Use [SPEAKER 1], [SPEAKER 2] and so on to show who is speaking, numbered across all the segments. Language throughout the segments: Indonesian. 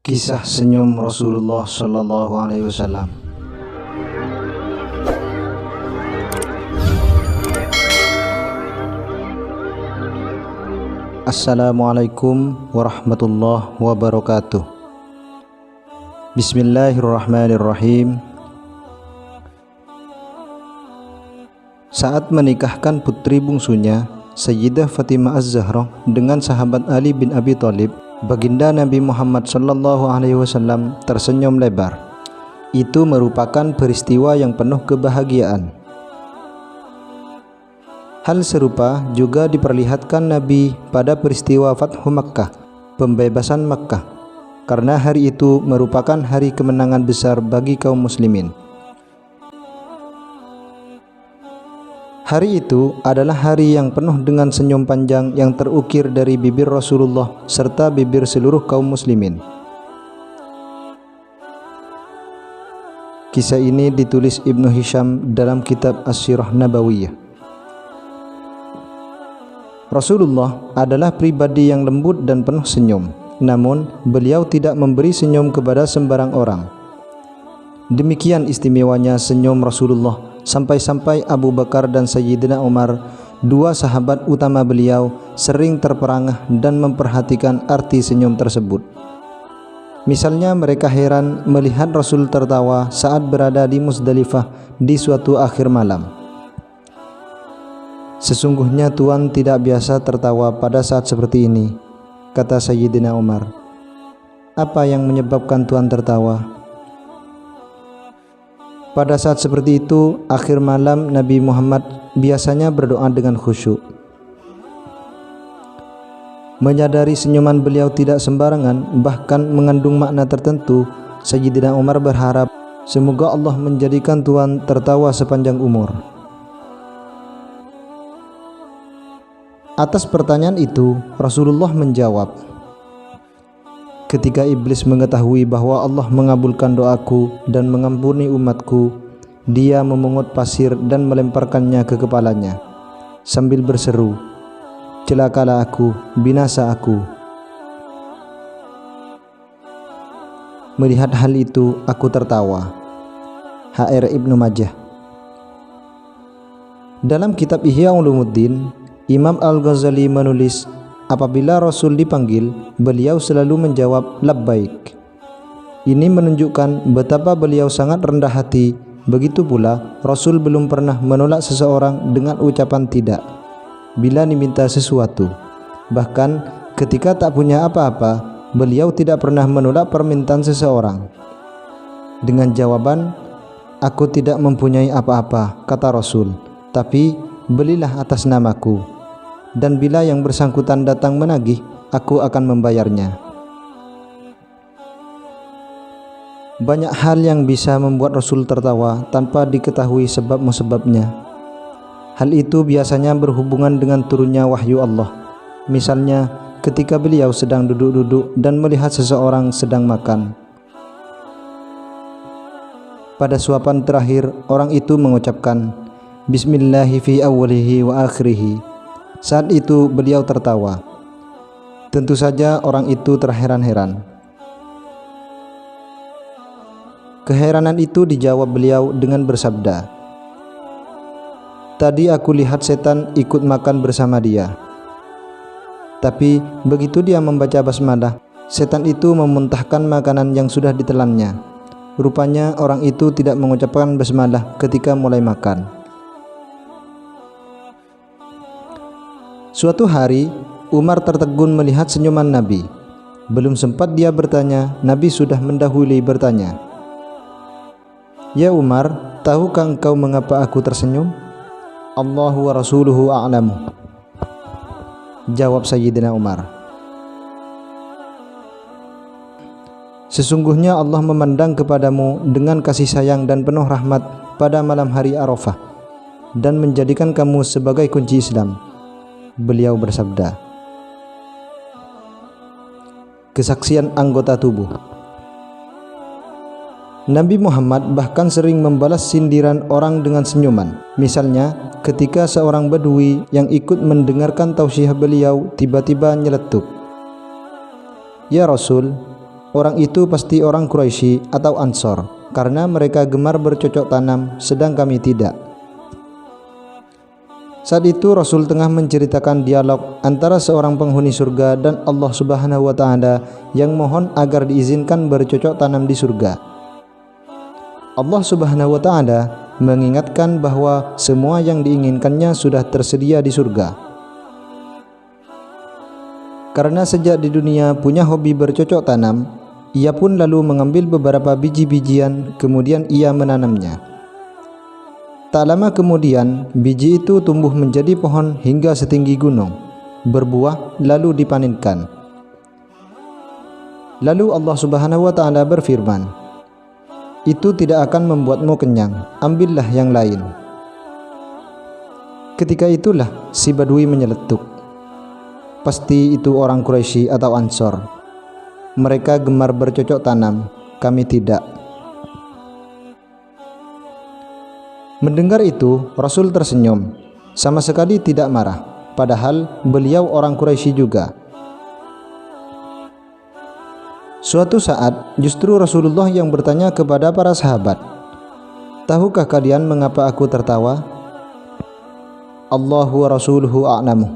[SPEAKER 1] Kisah senyum Rasulullah Sallallahu Alaihi Wasallam. Assalamualaikum warahmatullahi wabarakatuh. Bismillahirrahmanirrahim. Saat menikahkan putri bungsunya Sayyidah Fatimah Az-Zahra dengan sahabat Ali bin Abi Thalib, Baginda Nabi Muhammad Sallallahu Alaihi Wasallam tersenyum lebar. Itu merupakan peristiwa yang penuh kebahagiaan. Hal serupa juga diperlihatkan Nabi pada peristiwa Fathu Makkah, pembebasan Makkah, karena hari itu merupakan hari kemenangan besar bagi kaum muslimin. Hari itu adalah hari yang penuh dengan senyum panjang yang terukir dari bibir Rasulullah serta bibir seluruh kaum muslimin. Kisah ini ditulis Ibnu Hisham dalam kitab As-Sirah Nabawiyah. Rasulullah adalah pribadi yang lembut dan penuh senyum, namun beliau tidak memberi senyum kepada sembarang orang. Demikian istimewanya senyum Rasulullah sampai-sampai Abu Bakar dan Sayyidina Umar, dua sahabat utama beliau, sering terperangah dan memperhatikan arti senyum tersebut. Misalnya mereka heran melihat Rasul tertawa saat berada di Muzdalifah di suatu akhir malam. Sesungguhnya Tuhan tidak biasa tertawa pada saat seperti ini, kata Sayyidina Umar. Apa yang menyebabkan Tuhan tertawa? Pada saat seperti itu, akhir malam Nabi Muhammad biasanya berdoa dengan khusyuk. Menyadari senyuman beliau tidak sembarangan, bahkan mengandung makna tertentu, Sayyidina Umar berharap semoga Allah menjadikan Tuhan tertawa sepanjang umur. Atas pertanyaan itu, Rasulullah menjawab, ketika iblis mengetahui bahwa Allah mengabulkan doaku dan mengampuni umatku, dia memungut pasir dan melemparkannya ke kepalanya sambil berseru, celakalah aku, binasa aku. Melihat hal itu aku tertawa. HR Ibnu Majah. Dalam kitab Ihya Ulumuddin, Imam Al-Ghazali menulis, apabila Rasul dipanggil, beliau selalu menjawab labbaik. Ini menunjukkan betapa beliau sangat rendah hati. Begitu pula Rasul belum pernah menolak seseorang dengan ucapan tidak bila diminta sesuatu. Bahkan ketika tak punya apa-apa, beliau tidak pernah menolak permintaan seseorang dengan jawaban, aku tidak mempunyai apa-apa, kata Rasul, tapi belilah atas namaku, dan bila yang bersangkutan datang menagih, aku akan membayarnya. Banyak hal yang bisa membuat Rasul tertawa tanpa diketahui sebab-musababnya. Hal itu biasanya berhubungan dengan turunnya wahyu Allah. Misalnya ketika beliau sedang duduk-duduk dan melihat seseorang sedang makan. Pada suapan terakhir, orang itu mengucapkan Bismillahi fi awwalihi wa akhirihi. Saat itu beliau tertawa. Tentu saja orang itu terheran-heran. Keheranan itu dijawab beliau dengan bersabda, tadi aku lihat setan ikut makan bersama dia. Tapi begitu dia membaca basmalah, setan itu memuntahkan makanan yang sudah ditelannya. Rupanya orang itu tidak mengucapkan basmalah ketika mulai makan. Suatu hari, Umar tertegun melihat senyuman Nabi. Belum sempat dia bertanya, Nabi sudah mendahului bertanya, ya Umar, tahukah engkau mengapa aku tersenyum? Allahu wa rasuluhu a'lamu, jawab Sayyidina Umar. Sesungguhnya Allah memandang kepadamu dengan kasih sayang dan penuh rahmat pada malam hari Arafah dan menjadikan kamu sebagai kunci Islam. Beliau bersabda. Kesaksian anggota tubuh. Nabi Muhammad bahkan sering membalas sindiran orang dengan senyuman. Misalnya ketika seorang badui yang ikut mendengarkan tausiah beliau tiba-tiba nyeletuk, ya Rasul, orang itu pasti orang Quraisy atau Ansor, karena mereka gemar bercocok tanam sedang kami tidak. Saat itu Rasul tengah menceritakan dialog antara seorang penghuni surga dan Allah Subhanahu wa taala yang mohon agar diizinkan bercocok tanam di surga. Allah Subhanahu wa taala mengingatkan bahwa semua yang diinginkannya sudah tersedia di surga. Karena sejak di dunia punya hobi bercocok tanam, ia pun lalu mengambil beberapa biji-bijian kemudian ia menanamnya. Tak lama kemudian, biji itu tumbuh menjadi pohon hingga setinggi gunung, berbuah lalu dipanenkan. Lalu Allah Subhanahu wa taala berfirman, "Itu tidak akan membuatmu kenyang, ambillah yang lain." Ketika itulah si Badui menyeletuk, "Pasti itu orang Quraisy atau Ansor. Mereka gemar bercocok tanam, kami tidak." Mendengar itu, Rasul tersenyum, sama sekali tidak marah, padahal beliau orang Quraisy juga. Suatu saat, justru Rasulullah yang bertanya kepada para sahabat, "Tahukah kalian mengapa aku tertawa?" "Allahu wa rasuluhu a'lamu,"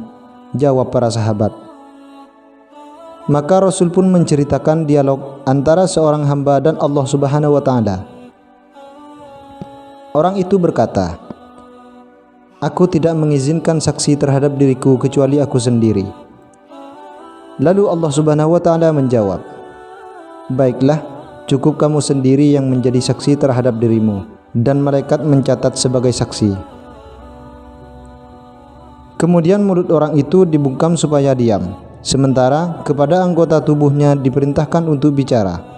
[SPEAKER 1] jawab para sahabat. Maka Rasul pun menceritakan dialog antara seorang hamba dan Allah Subhanahu wa taala. Orang itu berkata, "Aku tidak mengizinkan saksi terhadap diriku kecuali aku sendiri." Lalu Allah Subhanahu wa taala menjawab, "Baiklah, cukup kamu sendiri yang menjadi saksi terhadap dirimu, dan malaikat mencatat sebagai saksi." Kemudian mulut orang itu dibungkam supaya diam, sementara kepada anggota tubuhnya diperintahkan untuk bicara.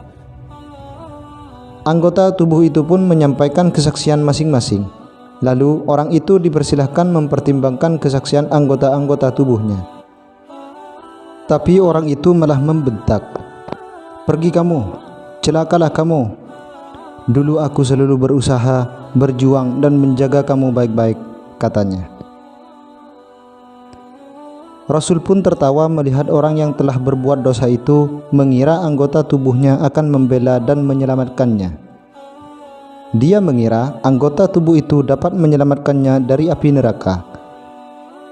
[SPEAKER 1] Anggota tubuh itu pun menyampaikan kesaksian masing-masing. Lalu orang itu dipersilahkan mempertimbangkan kesaksian anggota-anggota tubuhnya. Tapi orang itu malah membentak, "Pergi kamu, celakalah kamu. Dulu aku selalu berusaha, berjuang dan menjaga kamu baik-baik," katanya. Rasul pun tertawa melihat orang yang telah berbuat dosa itu mengira anggota tubuhnya akan membela dan menyelamatkannya. Dia mengira anggota tubuh itu dapat menyelamatkannya dari api neraka.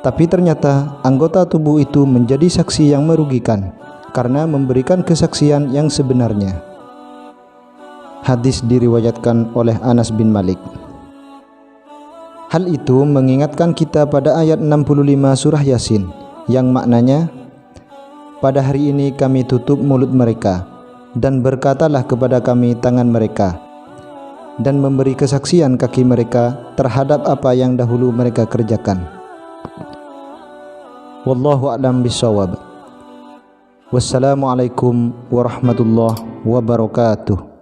[SPEAKER 1] Tapi ternyata anggota tubuh itu menjadi saksi yang merugikan karena memberikan kesaksian yang sebenarnya. Hadis diriwayatkan oleh Anas bin Malik. Hal itu mengingatkan kita pada ayat 65 surah Yasin, yang maknanya, "Pada hari ini kami tutup mulut mereka, dan berkatalah kepada kami tangan mereka, dan memberi kesaksian kaki mereka terhadap apa yang dahulu mereka kerjakan." Wallahu a'lam bishawab. Wassalamualaikum warahmatullahi wabarakatuh.